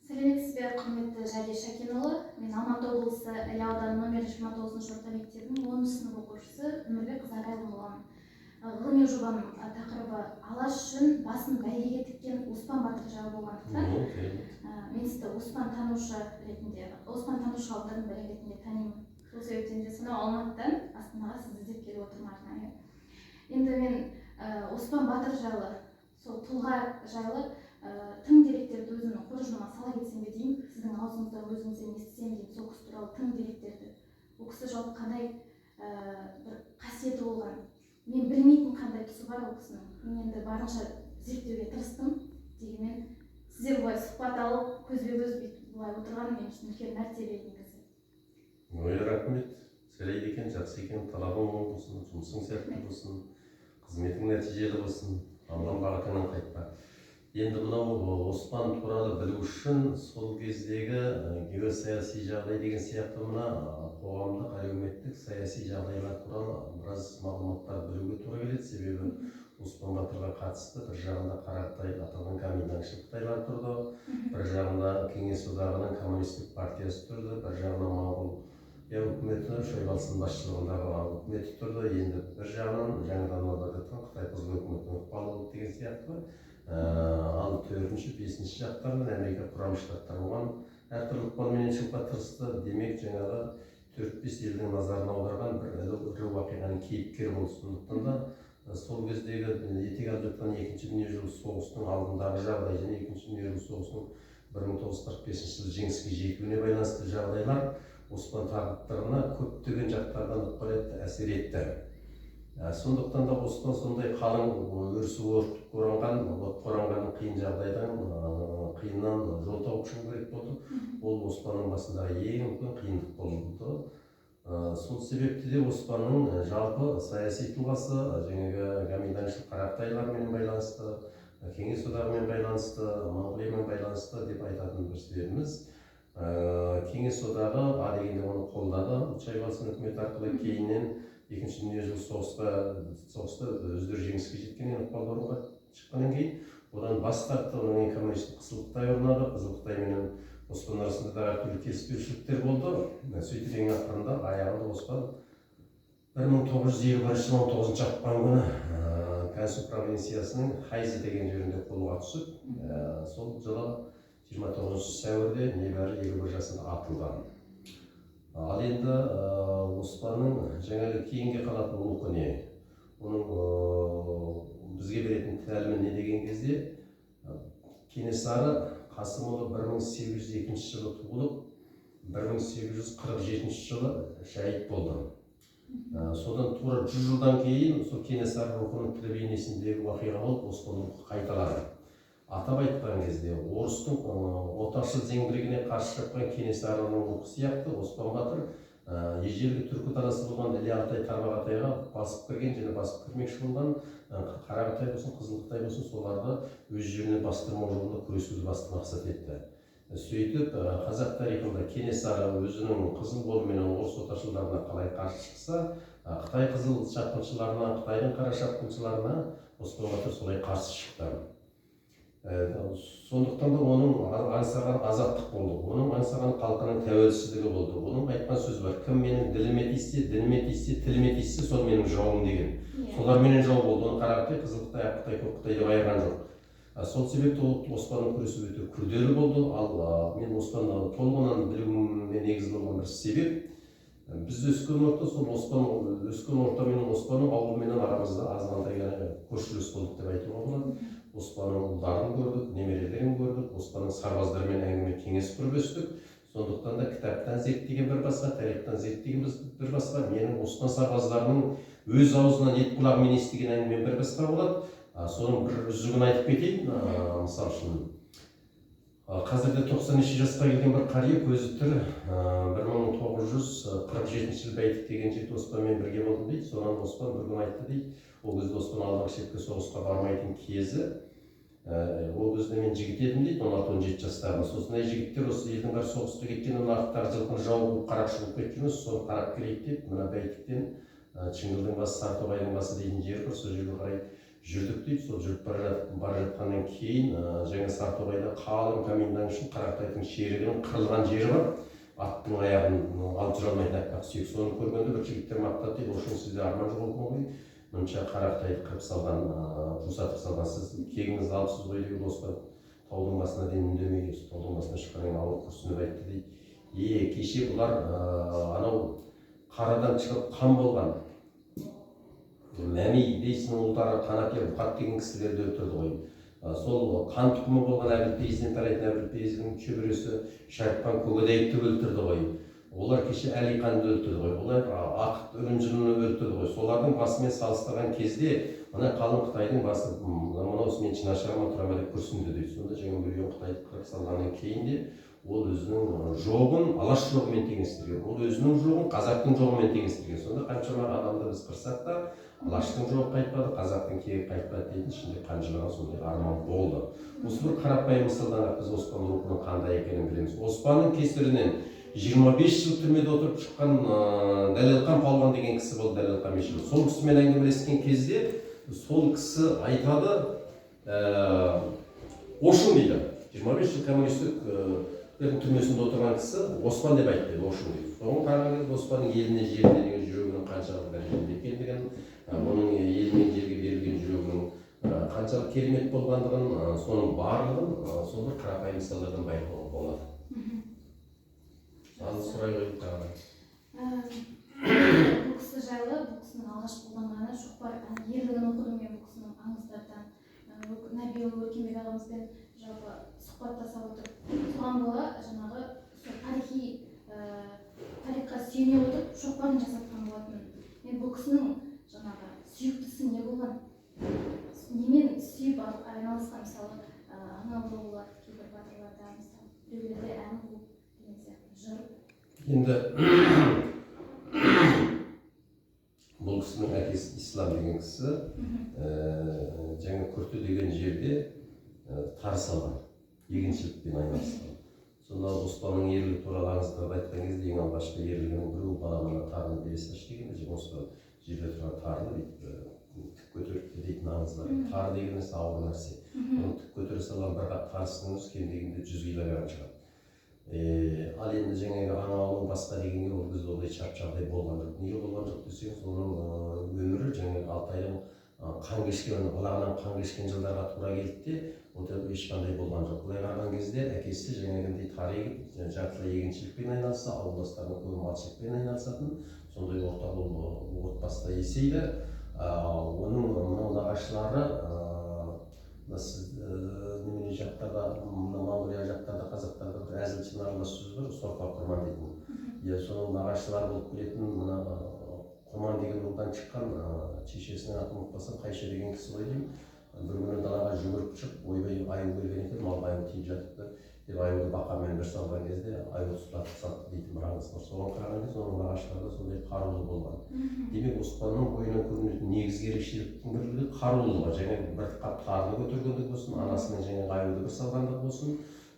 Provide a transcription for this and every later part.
Сәлеметсіз бе, құрметті Жәде Шәкенұлы. Мен Алматы облысы Іле ауданы номер 29 орта мектебінің 10 сынып оқушысы Өмірбек Қызарайлы боламын. Ғылыми жобаның тақырыбы алаш үшін басын бәйгеге тіккен Оспан батыр жайлы болғандықтан мен сізді Оспан танушы ғалымдардың бірі ретінде танимын. Сол себептен де сонау Алматыдан Астанаға сізді іздеп келіп отырмын арнайы. Енді мен Оспан батыр жайлы, сол тұлға жайлы тың деректерді өзімнің қоржыныма сала кетсем бе деймін, сіздің аузыңыздан өзіңізден естісем деймін, сол кісі туралы тың деректерді. Ол кісі жайлы қандай бір қасиеті болған, мен білмейтін қандай тұсы бар ол кісінің. Мен енді барынша зерттеуге тырыстым, дегенмен сіздер бұлай сұхбат алып, көзбе-көз бұлай отырған мен үшін үлкен мәртебе негізі. Рахмет. Сәлейді екен, жақсы екен, талабың оң болсын, жұмысың сәтті болсын, қызметің нәтижелі болсын, алған бағытыңнан қайтпа. Енді мынау Оспан туралы білу үшін сол кездегі геосаяси жағдай деген сияқты мына қоғамдық, әлеуметтік, саяси жағдайлар туралы біраз мағлұматтар білуге тура келеді. Себебі Оспан батырға қатысты бір жағында Қарақтай аталған комендантшыл Қытайлар тұрды, бір жағында Кеңес одағының коммунистік партиясы тұрды, бір жағында Моңғол үкіметі Шойбалсын басшылығындағы үкіметі тұрды. Енді бір жағынан жаңадан орнап жатқан Қытай Қызыл үкіметінің ықпалы болды деген сияқты. Ал төртінші, бесінші жақтарынан Америка құрама штаттары оған әртүрлі ықпалменен шығуға тырысты. Демек, жаңағы 4-5 елдің назарын аударған бір ірі уақиғаның кейіпкері болды. Сондықтан да сол кездегі етек алып жатқан екінші дүниежүзілік соғыстың алдындағы жағдай және екінші дүниежүзілік соғыстың 1945 жылы жеңіске жетуіне байланысты жағдайлар Оспан тағдырына көптеген жақтардан ықпал етті, әсер етті. Сондықтан да Оспан сондай қалың өрісі оранған қиын жағдайдан, қиыннан жол тауып шығу керек болды. Ол Оспанның басындағы ең үлкен қиындық болды. Сол себепті де Оспанның жалпы саяси тұлғасы жаңағы комендантшыл Қарақтайлармен байланысты, Кеңес одағымен байланысты, Моңғолиямен байланысты деп айтатын бір себебіміз. Кеңес одағы А дегенде оны қолдады. Шойбалсын үкіметі арқылы кейіннен екінші дүниежүзілік соғыста өздері жеңіске жеткеннен ықпал болуға шыққаннан кейін одан бас тартты. Одан кейін коммунистік Қызыл Қытай орнады. Қызыл Қытай менен Оспан арасында да әртүрлі келіспеушіліктер болды. Сөйтіп ең ақырында аяғында Оспан 1921 жылы 19 ақпан күні Кансу провинциясының Хайзи деген жерінде қолға түсіп, сол жылы 29 сәуірде небәрі 21 жасында атылған. Ал енді Оспанның жаңағы кейінге қалатын рухы не? Оның бізге беретін тәлімі не деген кезде Кенесары Қасымұлы 1802 жылы туылып, 1847 жылы шәйіт болды. Содан тура 100 жылдан кейін сол Кенесары рухының тірі бейнесіндегі уақиға болып Оспан рухы қайталады. Атап айтқан кезде орыстың отаршыл зеңбірегіне қарсы шапқан Кенесарының рухы сияқты Оспан батыр ежелгі түркі даласы болған Іле Алтай Тарбағатайға басып кірген және басып кірмекші болған Қарақытай болсын, Қызыл Қытай болсын, соларды өз жеріне бастырмау жолында күресуді басты мақсат етті. Сөйтіп қазақ тарихында Кенесары өзінің қызыл қолымен орыс отаршылдарына қалай қарсы шықса, Қытай қызыл шапқыншыларына, Қытайдың қара шапқыншыларына Оспан батыр солай қарсы шықты. Сондықтан да оның аңсаған азаттық болды, оның аңсаған халқының тәуелсіздігі болды. Оның айтқан сөзі бар: кім менің діліме тиіссе, дініме тиіссе, тіліме тиіссе, сол менің жауым деген. Солар менен жау болды. Оны Қарақытай, Қызыл Қытай, Ақ Қытай, Көк Қытай деп айырған жоқ. Сол себепті Оспанның күресі өте күрделі болды. Ал мен Оспанды толығынан білуіме негіз болған бір себеп, біз өскен орта, сол өскен орта мен Оспанның ауылменен арамызда азғантай көршілес болдық деп айтуға болады. Оспанның ұлдарын көрдік, немерелерін көрдік, Оспанның сарбаздармен әңгіме кеңес құрып өстік. Сондықтан да кітаптан зерттеген бір басқа, тарихтан зерттеген бір басқа, менің Оспан сарбаздарының өз аузынан ет құлағымен естіген әңгіме бір басқа болады. Соның бір үзігін айтып кетейін. Мысал үшін, қазірде 90 жасқа келген бір қария, көзі тірі, 1947 жылы Бәйтік деген жерде Оспанмен бірге болдым дейді. Содан Оспан бір күн айтты дейді. Ол кезде Оспан алдағы шетке соғысқа бармайтын кезі. Ол кезде мен жігіт едім дейді, 16-17 жастағы. Сосын жігіттер осы елдің бәрі соғысқа кеткен, нарықтағы жылқыны жау болып қарақшы болып кеткен, соны қарап келейік деп, мына Бәйтіктен Шыңғылдың басы, Сартоғайдың басы дейтін жер бар, сол жерге қарай жүрдік дейді. Сол жүріп бара жатқаннан кейін жаңа Сартоғайда қалың камендан үшін Қарақытайдың шерігінің қырылған жері бар. Аттың аяғын алып жүре алмайтын аппақ сүйек. Соны көргенде бір жігіттер мақтады дейді, ошың сізде арман жоқ екен ғой, мынша Қарақытайды қырып салған, жусатып салған, сіз кегіңізді алыпсыз ғой деген. Оспан таудың басына дейін үндемей, таудың басына шыққаннан ауыр күрсініп айтты дейді, кеше бұлар анау қарадан шығып қан болған Мәми бейсінің ұлдары Қанапия Бұқат деген кісілерді өлтірді ғой. Сол қан тұқымы болған Әбілпейізден тарайтын Әбілпейіздің шөбересі Шәріпхан Көкедайевті өлтірді ғой. Олар кеше Әлиханды өлтірді ғой. Олар Ақыт Үрінжіні өлтірді ғой. Солардың басымен салыстырған кезде мына қалың Қытайдың басы мынау мен шынашырама тұрама деп күрсінді дейді. Сонда жаңа миллион Қытайды қырып салғаннан кейін де ол өзінің жоғын алаш жоғымен теңестірген. Ол өзінің жоғын қазақтың жоғымен теңестірген. Сонда қаншама адамды біз қырсақ та алаштың жоғы қайтпады, қазақтың кегі қайтпады дейтін ішінде қаншама сондай арман болды. Осы бір қарапайым мысалдан біз Оспан рухының қандай екенін білеміз. Оспанның кесірінен 25 жыл түрмеде отырып шыққан Дәлелхан Палуан деген кісі болды, Дәлелхан Мешіл. Сол кісімен әңгімелескен кезде сол кісі айтады, Ошың дейді, 25 жыл коммунистік түрмесінде отырған кісі Оспан деп айтты, Ошың дейді. Соған қараған кезде Оспанның еліне жеріне деген жүрегінің қаншалық дәрежеде екендігін, оның елмен жерге берілген жүрегінің қаншалық керемет болғандығын, соның барлығын сол бір қарапайым мысалдардан байқауға болады. Ал сұрай қойып тағы. Бұл кісі жайлы, бұл кісінің алғаш қолданғаны шоқпар ерлігін оқыдым мен бұл кісінің аңыздардан. Нәбиұлы Өркенбек ағамызбен жалпы сұхбаттаса отырып, соған бола жаңағы тарихқа сүйене отырып шоқпарын жасатқан болатын. Мен бұл кісінің жаңағы сүйіктісі не болған? Немен сүйіп айналысқан, мысалы, анау болады, кейбір батырларда, мысалы, біреулерде ән қуып деген сияқты жыр. Енді бұл кісінің әкесі Ислам деген кісі жаңа Күрті деген жерде тары салған, егіншілікпен айналысқан. Сонда Оспанның ерлігі туралы аңыздарды айтқан кезде ең алғашқы ерлігінің біреу баламына тарыны бере салшы дегенде, Оспан жерде тұрған тарыны тік көтеріпті дейтін аңыздар. Тары деген нәрсе ауыр нәрсе. Оны тік көтере салған бір қап тарысының өзі кем дегенде 100 килограмм шығады. Ал енді жаңағы аңауының басқа дегенге ол кезде ондай шарт жағдай болған жоқ. Неге болған жоқ десеңіз, оның өмірі жаңағы Алтайдың қан кешкен, балағынан қан кешкен жылдарға тура келді де, онда ешқандай болған жоқ. Былай қараған кезде әкесі жаңағындай тары егіп, жартылай егіншілікпен айналысса, ауылдастарының көбі малшылықпен айналысатын, сондай орта отбасыда есейді. Оның мынау нағашылары немене жақтарда, Монғолия жақтарда қазақтарда бір әзілші аралас сөз бар, Сорпа Құрман дейтін. Соның нағашылары болып келетін мына Құрман деген ұлдан шыққан шешесінің атын ұмытпасам Қайша деген кісі ғой деймін. Бір күні далаға жүгіріп шығып, ойбай аю келген екен, мал аю тиіп жатыпты деп аюды бақамен бір салған кезде аю сұлатып салды дейтін бір аңыз бар. Соған қараған кезде оның нағашылары сондай қарулы болған. Демек Оспанның бойынан көрінетін негізгі ерекшеліктің бірлігі қарулылығы. Жаңағы бір қап тарыны көтергендік болсын, анасының жаңағы аюды бір салғандық болсын,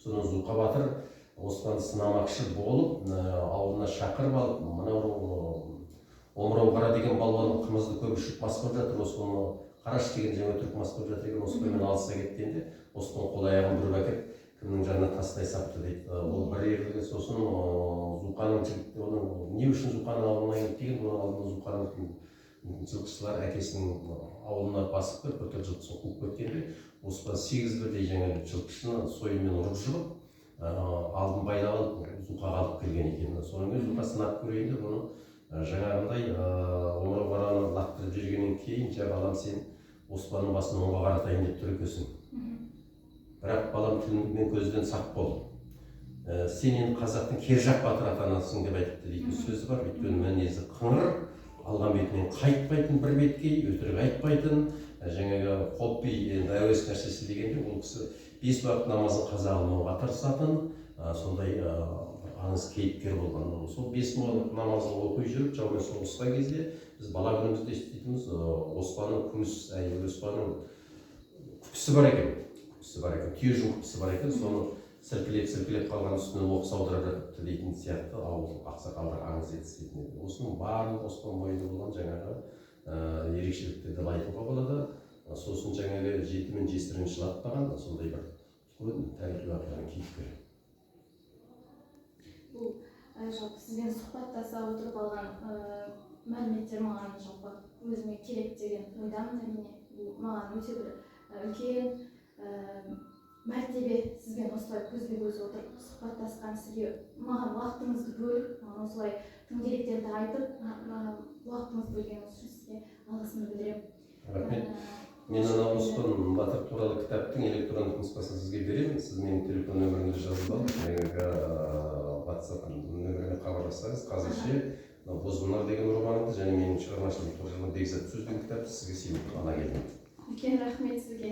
содан Зұлқа батыр Оспанды сынамақшы болып ауылына шақырып алып, мынау Омырау Қара деген балуан қымызды көп ішіп мас болып жатыр, Оспанды Қараш деген жаңа түрік мас болып жатыр екен, Оспанмен алыса кеткенде Оспан қол аяғын бүріп әкеп кімнің жанына тастай сапты дейді. Ол бір ерлігі. Сосын Зұлқаның жігіті, оның не үшін Зұлқаның ауылына келді деген, оның алдында Зұлқаның жылқышылар әкесінің ауылына басып кіріп, бір жылқысын қуып кеткенде, Оспан 8 бірдей жаңағы жылқышыны сойылмен ұрып жығып, алдын байлап алып Зұлқаға алып келген екен. Содан кейін Зұлқа сынап көрейін деп оны жаңағындай Омырау Қараны лақтырып жүргеннен кейін, жа балам сен Оспанның басын оңға қаратайын деп тұр екенсің. Бірақ балам тілің мен көзден сақ бол. Сен енді қазақтың Кержақ батыр атанасың деп айтыпты дейтін сөзі бар. Өйткені мінезі қыңыр, алған бетінен қайтпайтын, бір беткей, өтірік айтпайтын, жаңағы қоппи енді әуес нәрсесі дегенде ол кісі 5 уақыт намазын қаза алмауға тырысатын, сондай аңыз кейіпкер болған. Сол 5 уақыт намазын оқи жүріп, жаумен соғысқан кезде біз бала күнімізде еститініміз Оспанның күміс, Оспанның күпісі бар екен. Түйежің күпісі бар екен, соны сілкілеп қалған үстінен оқыс аударып жатыпты дейтін сияқты ауыл ақсақалдар аңыз етісетін еді. Осының барлығы Оспан бойында болған жаңағы ерекшеліктер деп айтуға болады. сосын жаңағы жеті мен жесірін жылатпаған сондай бір тарихи уақиғаның кейіпкері. Бұл жалпы сізбен сұхбаттаса отырып алған мәліметтер маған жалпы өзіме керек деген ойдамын әрине. Бұл маған өте бір үлкен мәртебе сізбен осылай көзбе-көз отырып сұхбаттасқан, сізге маған уақытыңызды бөліп, маған осылай тың деректерді айтып, уақытыңызды бөлгеніңіз үшін сізге алғысымды білдіремін. Рахмет. Мен ана Оспан Батыр туралы кітаптың электрондық нұсқасын сізге беремін. Сіз менің телефон нөмірімді жазып алып, жаңағы WhatsApp нөміріме хабарлассаңыз, қазірше Бозбұнар деген романымды және менің шығармашылығым туралы Бекзат сөз деген кітапты сізге сыйлыққа ала келдім. Үлкен рахмет сізге.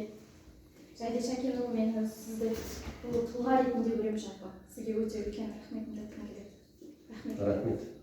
Жайда Шәкенұлы, мен сізді тұлға ретінде көремін жалпы. Сізге өте үлкен рахметімді айтқым келеді. Рахмет. Рахмет.